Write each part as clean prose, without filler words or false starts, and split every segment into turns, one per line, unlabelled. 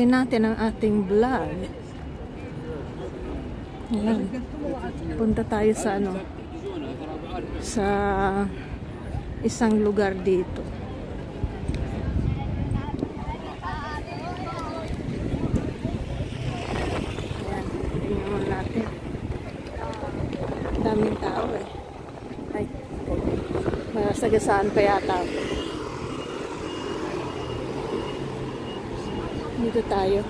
natin ang ating vlog. Ayan. Punta tayo sa ano, sa isang lugar dito. Ayan, tingnan natin. Daming tao eh. Ay, masagasaan pa yata. Dito tayo.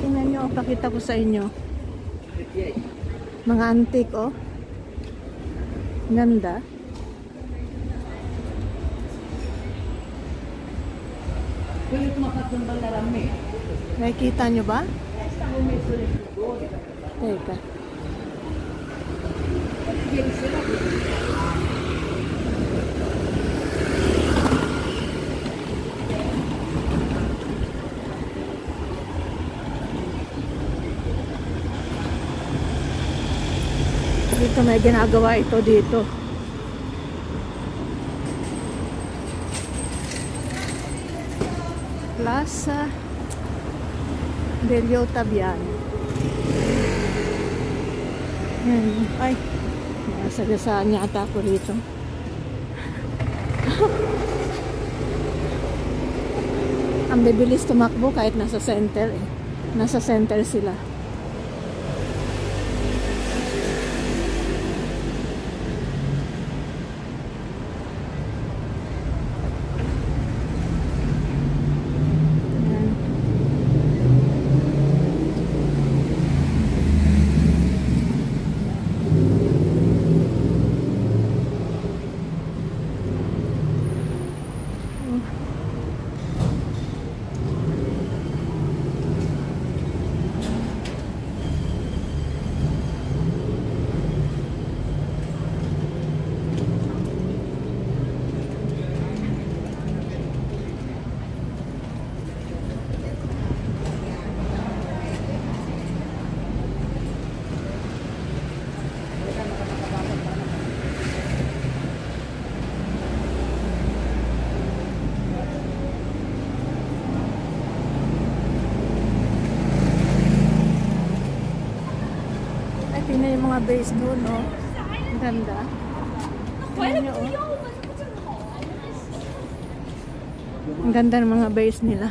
Tingnan nyo, pakita ko sa inyo. Mga antique, oh. Ganda. Nakikita nyo ba? Teka. Dito may ginagawa ito dito. Plaza Delio Tabiano. Yan. Ay, nasagasaan yata ako rito. Ang bibilis tumakbo kahit nasa center eh. Nasa center sila. Tingnan yung mga base doon, oh. Ang ganda. Tingnan nyo, oh. Ang ganda ng mga base nila.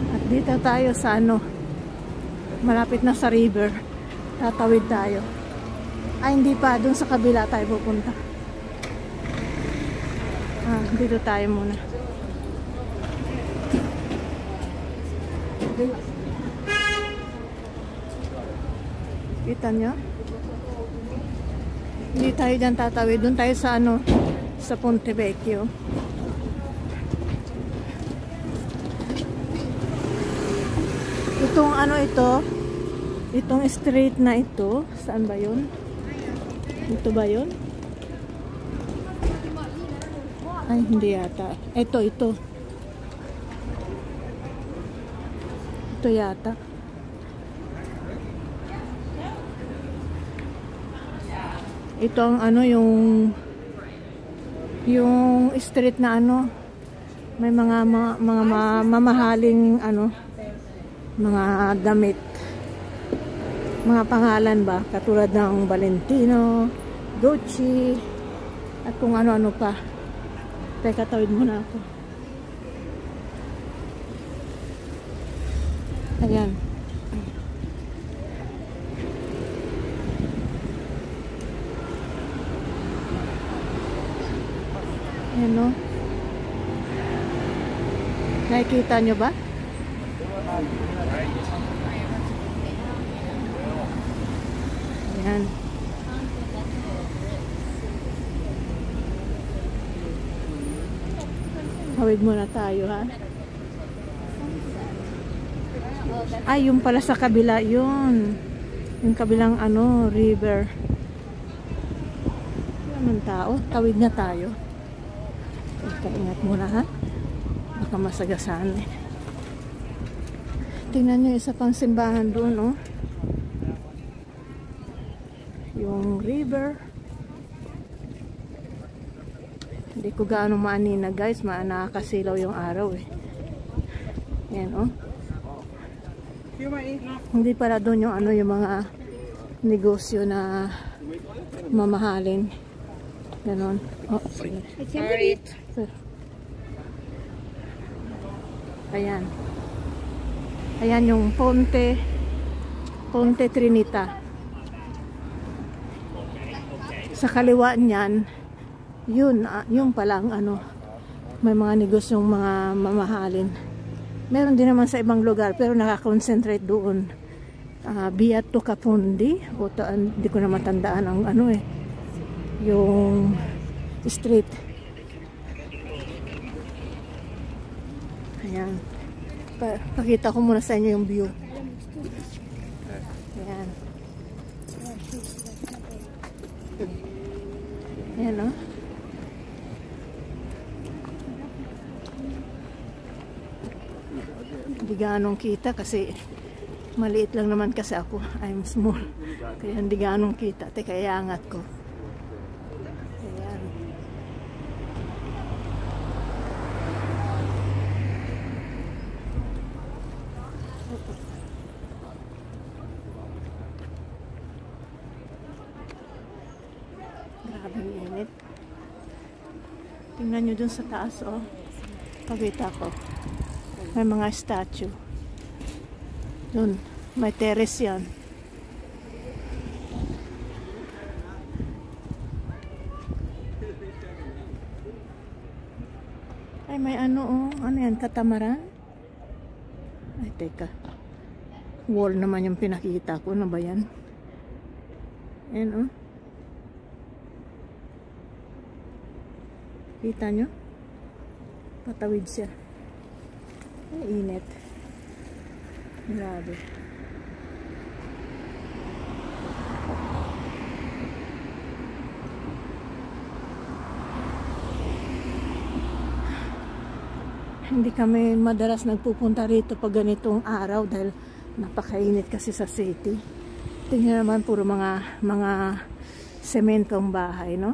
At dito tayo sa ano, malapit na sa river. Tatawid tayo. Ay, hindi pa, dun sa kabila tayo pupunta. Dito tayo muna. Kita nyo? Hindi tayo dyan tatawid. Doon tayo sa ano, sa Ponte Vecchio. Itong ano ito, itong street na ito, saan ba yun? Ito ba yun? Ay, hindi yata. Ito. Ito yata. Ito ang ano, yung street na ano, may mga mamahaling ano, mga damit. mga pangalan ba, katulad ng Valentino, Gucci, at kung ano-ano pa. Teka, tawid muna ako. Ayan. Ayan, no? Nakikita nyo ba? Ayan. Tawid muna tayo, ha? Ay, yung pala sa kabila, yun. Yung kabilang, river. Wala tao. Tawid na tayo. Ingat muna, ha? Baka masagasaan, eh. Tingnan nyo, isa pang simbahan doon, oh. Yung river. Hindi ko gaano maanina, guys. Nakakasilaw yung araw, eh. Yan, oh. Hindi pala doon yung yung mga negosyo na mamahalin. Ganon. Oh, sige.
Sorry.
Ayan. Ayan yung Ponte Trinita. Sa kaliwa niyan, yun palang may mga negosyong mga mamahalin. Meron din naman sa ibang lugar, pero nakakonsentrate doon. Beato Capondi, hindi ko na matandaan ang yung street. Ayan. Pakita ko muna sa inyo yung view. Ayan. Ayan, no? Hindi ganong kita kasi maliit lang naman kasi ako. I'm small. Kaya hindi ganong kita. Teka, iangat ko. Ayan. Grabe yung init. Tingnan nyo dun sa taas, oh. Pagkita ko. May mga statue. Doon, may terrace yan. Ay, may ano yan, katamaran? Ay, teka. Wall naman yung pinakita ko. Ano ba yan? Ayan, oh. Kita nyo? Patawid siya. Ay, init. Grabe. Hindi kami madalas nagpupunta rito pag ganitong araw dahil napakainit kasi sa city. Tingnan naman puro mga sementong bahay, no?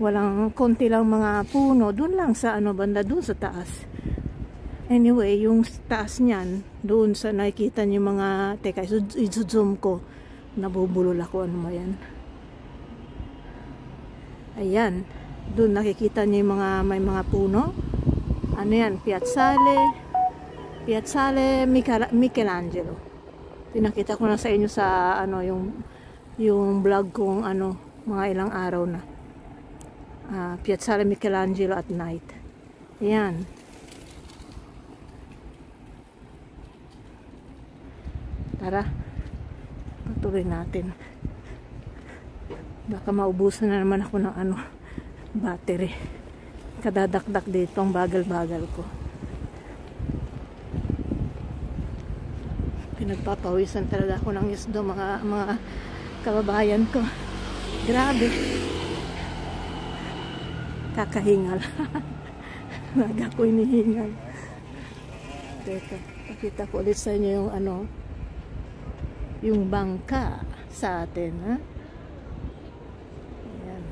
Walang konti lang mga puno. Doon lang sa banda doon sa taas. Anyway, yung taas niyan, doon sa nakikita niyo mga, teka, i-zoom ko. Nabubulol ako, ano ba yan? Ayan. Doon nakikita niyo yung may mga puno. Ano yan? Piazzale Michelangelo. Pinakita ko na sa inyo sa yung vlog kong mga ilang araw na. Piazzale Michelangelo at night. Ayan. Tara, patuloy natin. Baka maubusan na naman ako ng battery. Kadadakdak dito ang bagal-bagal ko. Pinagpapawisan talaga ako ng isdo, mga kababayan ko. Grabe. Kakahingal. Naga ko inihingal. Teka, pakita ko ulit sa inyo yung yung bangka sa atin, ha? Ayan.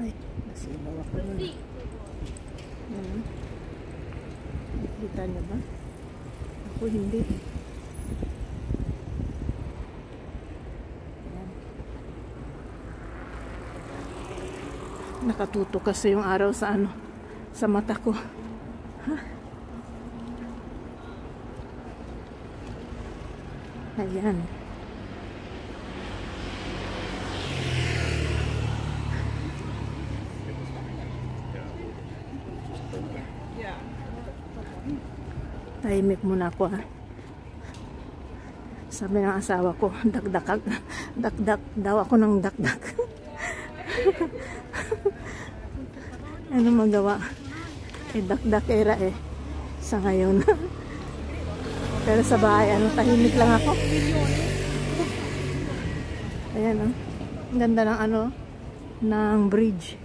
Ay, nasilaw ako nun. Ayan. Nakita niyo ba? Ako hindi. Nakatutok kasi yung araw sa ano, sa mata ko. Ayan. Tahimik muna ako ha. Sabi ng asawa ko, dakdak daw ako ng dakdak. Ano magawa? Dakdak era sa ngayon. Pero sa bahay, tahimik lang ako. Ayan o. Ang ganda ng ng bridge.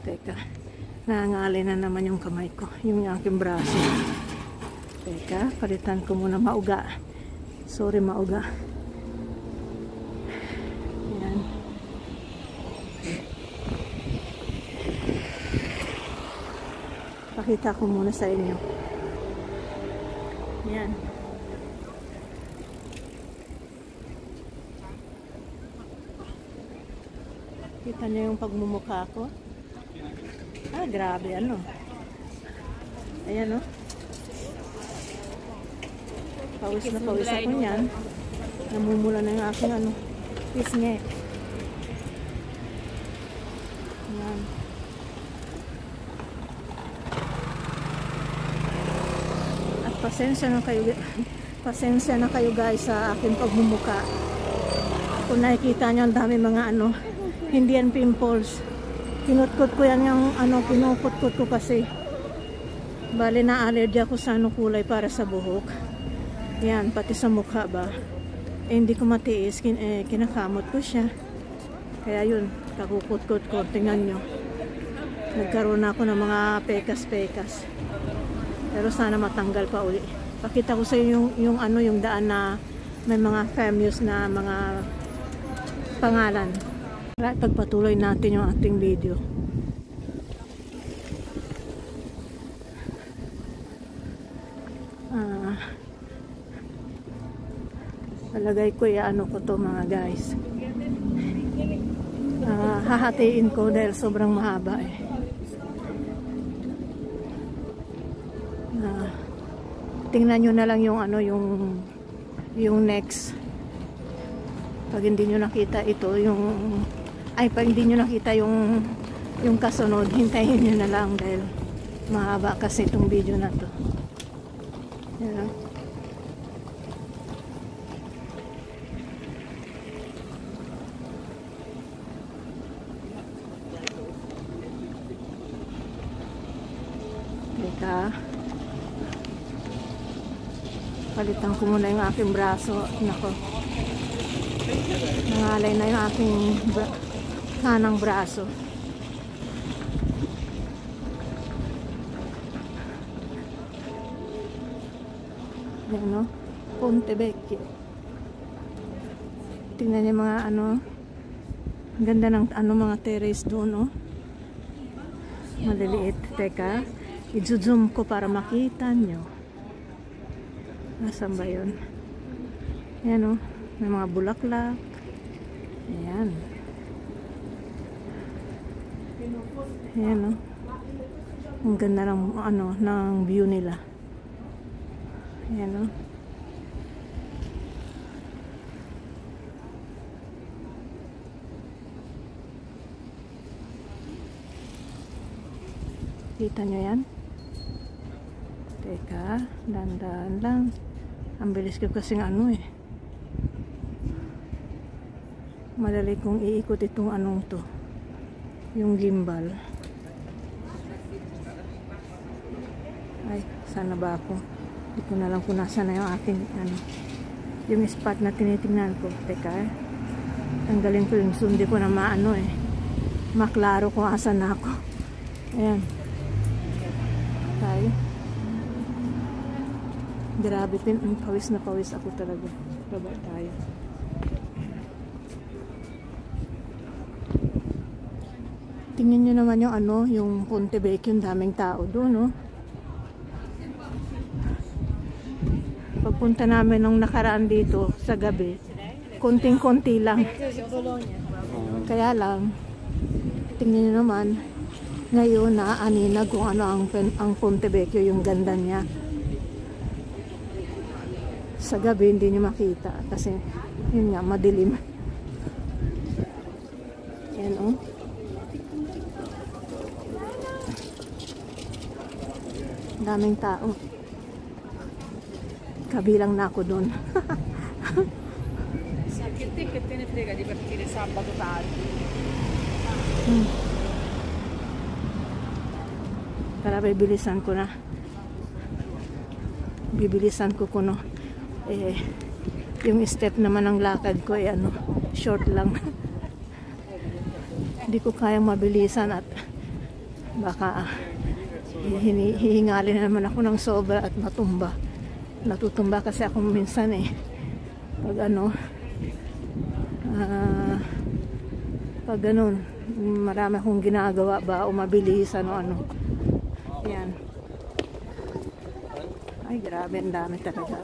Teka, nangangalay na naman yung kamay ko, yung aking braso. Teka, palitan ko muna mauga. Sorry mauga. Ayan. Pakita ko muna sa inyo. Ayan. Kita niyo yung pagmumukha ko. Grabe, Ayan, Pawis na pawis ako niyan. Namumula na yung aking, pisngi. Ayan. At pasensya na kayo guys sa aking pagmumuka. Kung nakikita nyo, ang dami mga, hindi yan pimples. Kinutkot ko yan yung kinukutkot ko kasi bali na allergy ako sa kulay para sa buhok. Yan, pati sa mukha ba. Hindi ko matiis, kinakamot ko siya. Kaya yun, kakukutkot ko. Tingnan nyo. Nagkaroon ako ng mga pekas-pekas. Pero sana matanggal pa uli. Pakita ko sa inyo yung daan na may mga famous na mga pangalan. Pagpatuloy natin yung ating video. Palagay ko ko to mga guys. Hahatiin ko dahil sobrang mahaba tingnan nyo na lang yung yung next. Pag hindi nyo nakita ito pag hindi nyo nakita yung kasunod, hintayin nyo na lang dahil mahaba kasi itong video na to. Yan. Teka, palitan ko muna yung aking braso. Nako, nangalay na yung aking kanang braso. Ayan Ponte Vecchio. Tingnan niyo mga ganda ng mga terrace doon maliliit. Teka, i-zoom ko para makita nyo. Nasaan ba yun? Ayan may mga bulaklak. Ayan. Ayan ang ganda ng ng view nila. Ayan kita nyo yan? Teka, dandan lang. Ang bilis ko kasing madali kong iikot itong to, yung gimbal. Ay, sana ba ako? Hindi ko na lang kung nasa na yung aking yung spot na tinitingnan ko. Teka, tanggalin ko yung zoom. Hindi ko na maklaro kung asan na ako. Ayan tayo. Grabe, pawis na pawis ako talaga. Baba tayo. Tingnan nyo naman yung ano, yung Ponte Vecchio, yung daming tao doon, no? Pagpunta namin nung nakaraan dito sa gabi, konting-konti lang. Kaya lang, tingnan nyo naman, ngayon naaaninag kung ano ang Ponte Vecchio, yung ganda niya. Sa gabi hindi nyo makita kasi yun nga, madilim. Yan, oh. Daming tao. Kabilang na ako doon.
Che te ne frega di partire sabato tardi?
Para bibilisan ko na. Bibilisan ko kuno. Yung step naman ng lakad ko ay ano, short lang. Hindi ko kayang mabilisan at baka hihingalin na naman ako ng sobra at matumba. Natutumba kasi ako minsan pag ano, pag ganun, marami akong ginagawa ba o mabilis ano. Yan. Ay, grabe, ang dami talaga.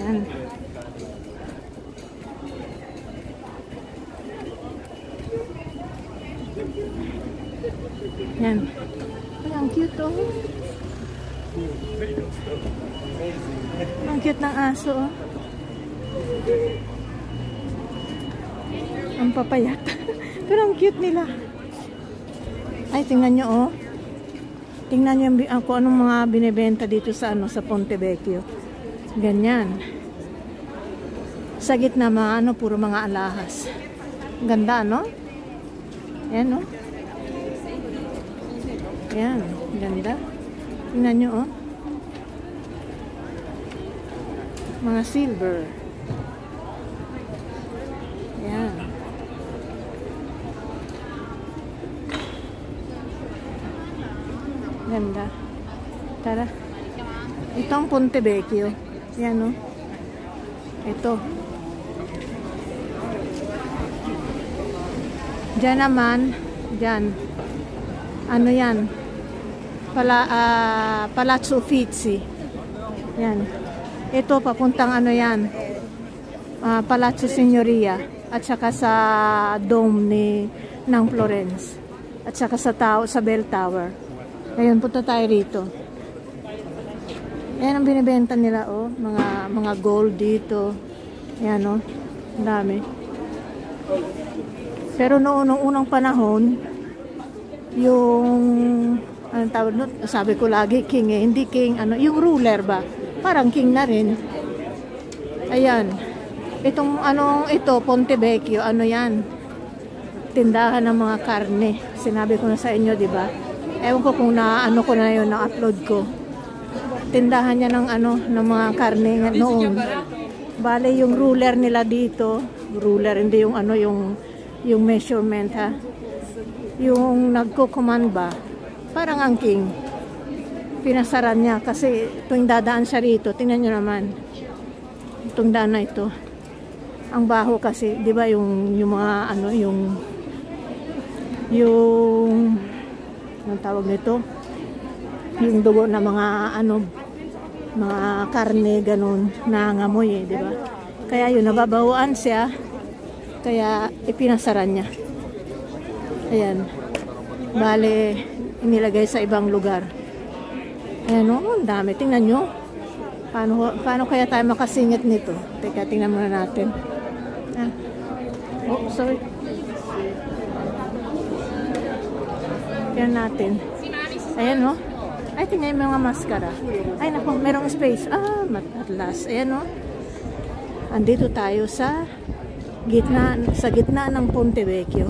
Yan. Yan. Ay, ang cute, oh. Ang cute ng aso, oh. Ang papayat. Pero ang cute nila. Ay, tingnan nyo, oh. Tingnan nyo kung anong mga binibenta dito sa sa Ponte Vecchio. Ganyan. Sa gitna mga puro mga alahas. Ganda, no? Ayan, no? Ayan, ganda. Tingnan nyo, oh. Mga silver. Ayan. Ganda. Tara. Ito ang Ponte Vecchio. Ayan, no? Ito. Diyan naman, diyan. Ano yan? Palazzo Uffizi. Yan. Ito papuntang ano yan? Palazzo Signoria at saka sa dome ng Florence. At saka sa Bell Tower. Ngayon punta tayo rito. Ayan ang binibenta nila, oh, mga gold dito. Ayan, oh. Ang dami. Pero noong unang panahon, yung anong tawag nun? Sabi ko lagi king hindi king, yung ruler ba? Parang king na rin. Ayan. Itong ito, Ponte Vecchio, yan? Tindahan ng mga karne. Sinabi ko na sa inyo, di ba? Ewan ko kung ko na yun, na-upload ko. Tindahan niya ng ng mga karne noon. Bale, yung ruler nila dito, ruler, hindi yung yung measurement, ha? Yung nagko-command ba, parang ang king. Pinasaran niya kasi tuwing dadaan siya rito, tingnan nyo naman. Itong daan na ito. Ang baho kasi, di ba yung mga yung anong tawag nito? Yung dugo na mga mga karne ganun, nangangamoy, di ba? Kaya yun, nababahuan siya. Kaya ipinasaran niya. Ayan. Bale, inilagay sa ibang lugar. Ayan, oh, ang dami. Tingnan nyo. Paano kaya tayo makasingit nito? Teka, tingnan muna natin. Oh, sorry. Tingnan natin. Ayan, oh. Ay, tingnan yung mga maskara. Ay, naku, merong space. At last. Ayan, oh. Andito tayo sa gitna ng Ponte Vecchio.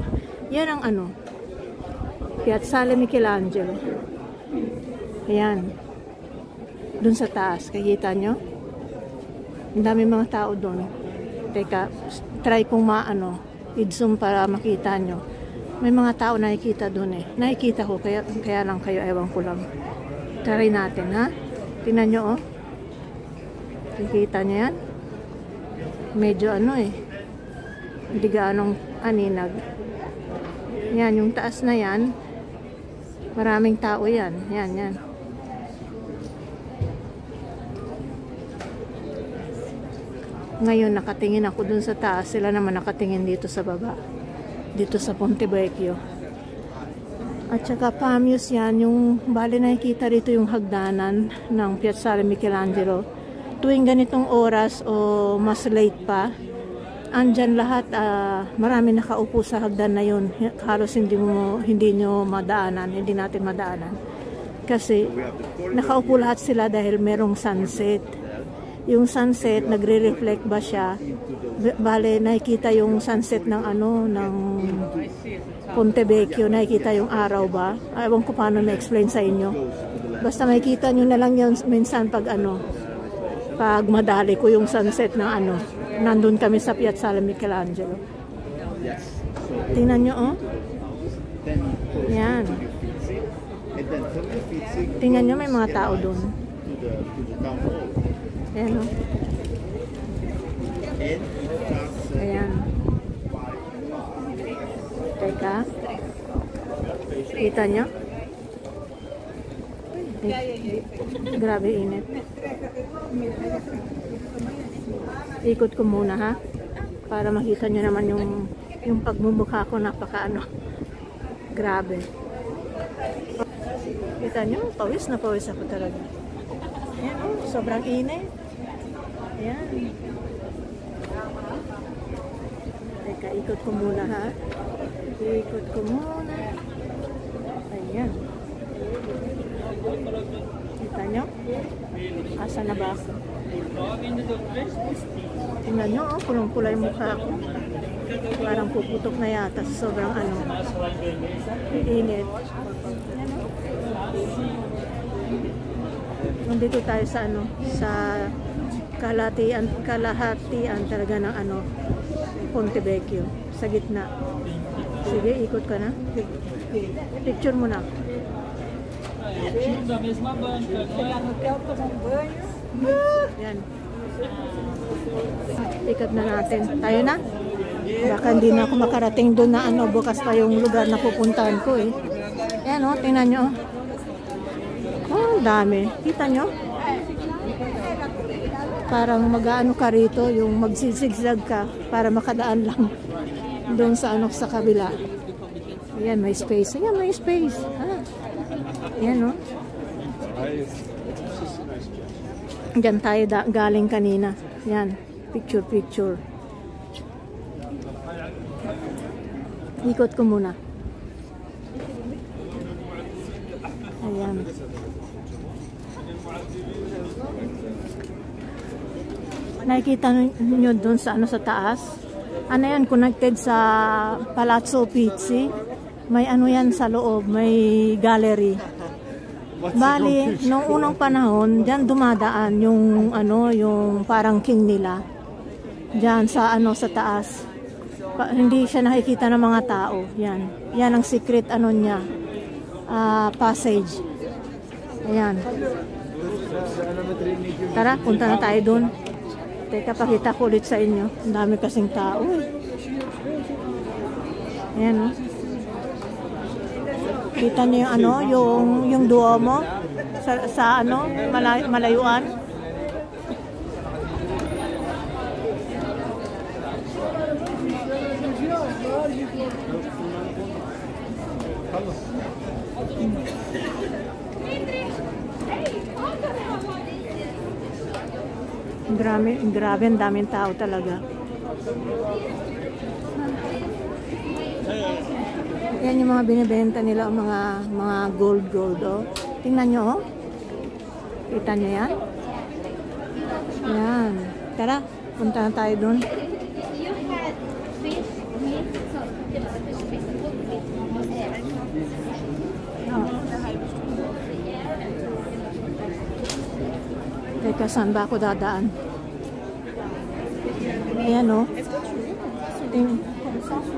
Yan ang Piazzale Michelangelo. Ayan. Doon sa taas, kakita nyo? Ang dami mga tao doon. Teka, try kong maano, i-zoom para makita nyo. May mga tao nakikita dun eh. Nakikita ko, kaya lang kayo, ewan ko lang. Try natin, ha? Tingnan nyo, oh. Nakikita nyo yan? Medyo ano eh. Hindi gaanong aninag. Yan, yung taas na yan. Maraming tao yan. Yan, yan. Ngayon, nakatingin ako dun sa taas. Sila naman nakatingin dito sa baba. Dito sa Ponte Vecchio. At saka Pamius yan. Yung bali nakikita dito yung hagdanan ng Piazzale Michelangelo. Tuwing ganitong oras o mas late pa, andyan lahat, marami nakaupo sa hagdan na yun. Halos hindi nyo madaanan, hindi natin madaanan. Kasi nakaupo lahat sila dahil merong sunset. Yung sunset, nagre-reflect ba siya? Bale, nakikita yung sunset ng ng Ponte Vecchio, nakikita yung araw ba? Ewan ko paano ma-explain sa inyo. Basta makikita nyo na lang yun minsan pag pag madali ko yung sunset ng nandun kami sa Piazzale Michelangelo. Tingnan nyo, oh. Yan. Tingnan nyo, may mga tao dun. Ayan, oh. Ayan. Teka. Kita nyo? Grabe init. Ikot ko muna, ha? Para makita nyo naman yung pagmumukha ko, napaka grabe. Kita nyo? Pawis na pawis ako talaga. Ayan, oh, sobrang init. Ayan. Teka, ikot ko muna, ha? Ikot ko muna. Ayan. Kita nyo? Asa na ba ako? Tingnan nyo, oh, pulong-pula yung mukha ko. Parang puputok na yata sa sobrang init. Nandito tayo sa sa kalahatian talaga ng Ponte Vecchio, sa gitna. Sige, ikot ka na. Picture mo na. Yan. Ikat na natin. Tayo na. Baka hindi na ako makarating doon na bukas pa yung lugar na pupuntahan ko eh. Yan, oh, tingnan nyo. Oh, dami. Kita nyo? Parang mag-ano ka rito, yung magsisigzag ka para makadaan lang doon sa sa kabila. Ayan, may space. Ayan, may space. Ayan, oh. Diyan tayo galing kanina. Yan, picture. Ikot ko muna. Ayan. Nakikita nyo doon sa sa taas? Ano yan, connected sa Palazzo Pizzi. May yan sa loob, may gallery. Bali, noong unang panahon, diyan dumadaan yung yung parang king nila. Diyan sa sa taas. Hindi siya nakikita ng mga tao. Yan. Yan ang secret niya. Passage. Ayan. Tara, punta na tayo doon. Teka, pakita ko ulit sa inyo. Ang dami kasing tao eh. Ayan, oh. Kita niyo yung Duomo sa malayuan. Grabe, ang daming tao talaga. Yan yung mga binibenta nila, mga gold, oh. Tingnan nyo, oh. Kita nyo yan? Yan. Tara, punta na tayo dun. Teka, saan ba ako dadaan? Ayan o.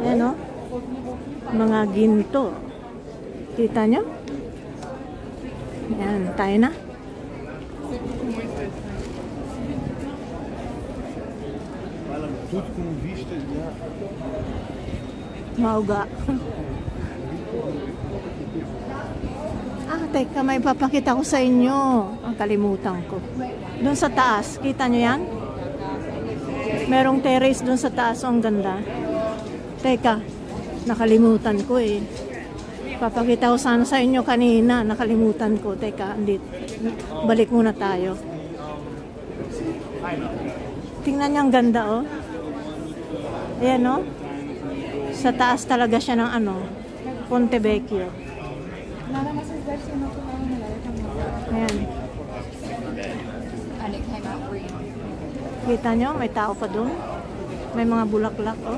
Ayan o. Mga ginto. Kita nyo? Ayan, tayo na.
Tudo com vista, né?
Mauga. Teka, may papakita ko sa inyo. Ang kalimutan ko. Doon sa taas, kita nyo yan? Merong terrace doon sa taas. Ang ganda. Teka, nakalimutan ko eh. Papakita ko sana sa inyo kanina. Nakalimutan ko. Teka, andito. Balik muna tayo. Tingnan niyo ang ganda oh. Ayan oh. Sa taas talaga siya ng ano, Ponte Vecchio. Ayan. Kita nyo, may tao pa doon. May mga bulaklak oh.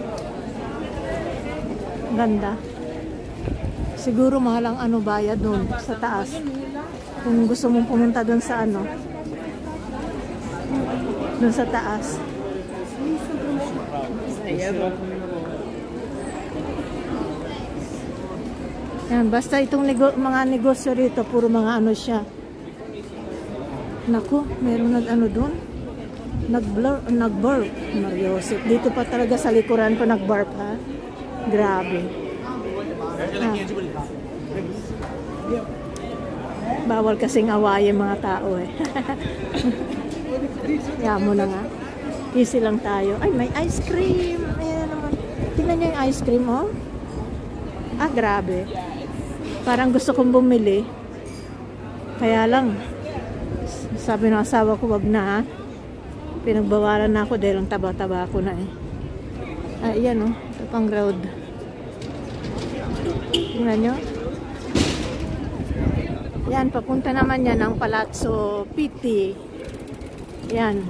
Ganda. Siguro mahal ang ano bayad doon sa taas. Kung gusto mong pumunta doon sa ano, doon sa taas. Yan, basta itong mga negosyo rito, puro mga ano siya. Naku, meron nag-ano doon. Nag-burp. Mariosip. Dito pa talaga sa likuran pa nag-burp ha. Grabe. Bawal kasing awayin mga tao eh. Yamo na nga. Easy lang tayo. Ay, may ice cream. Ayan naman. Tingnan nyo yung ice cream, oh. Grabe. Parang gusto kong bumili. Kaya lang, sabi ng asawa ko, wag na, ha. Pinagbawalan na ako dahil ang taba-taba ko na, eh. Ayan, oh. Ito pang road. Tingnan nyo. Yan, papunta naman yan ng Palazzo Pitti. Yan.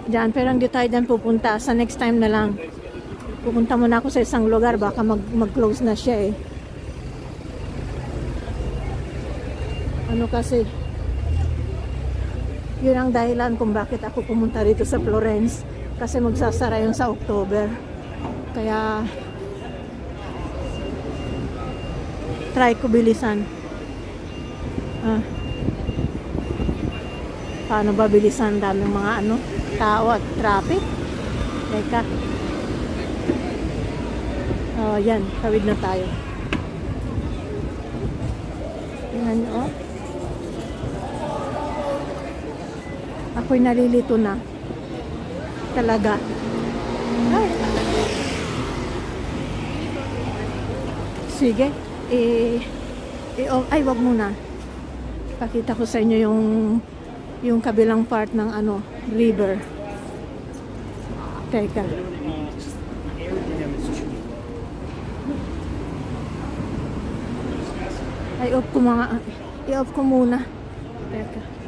Diyan, pero hindi tayo dyan pupunta. Sa next time na lang. Pupunta muna ako sa isang lugar. Baka mag-close na siya eh. Ano kasi, yun ang dahilan kung bakit ako pumunta rito sa Florence. Kasi magsasara yun sa October. Kaya, try ko bilisan. Paano ba bilisan? Daming mga ano, tao at traffic. Teka. Yan, tawid na tayo. Tingnan nyo, oh. Ako'y nalilito na. Talaga. Ay. Sige. Ay, wag muna. Pakita ko sa inyo yung kabilang part ng ano, river. Teka. I-off ko muna. Teka.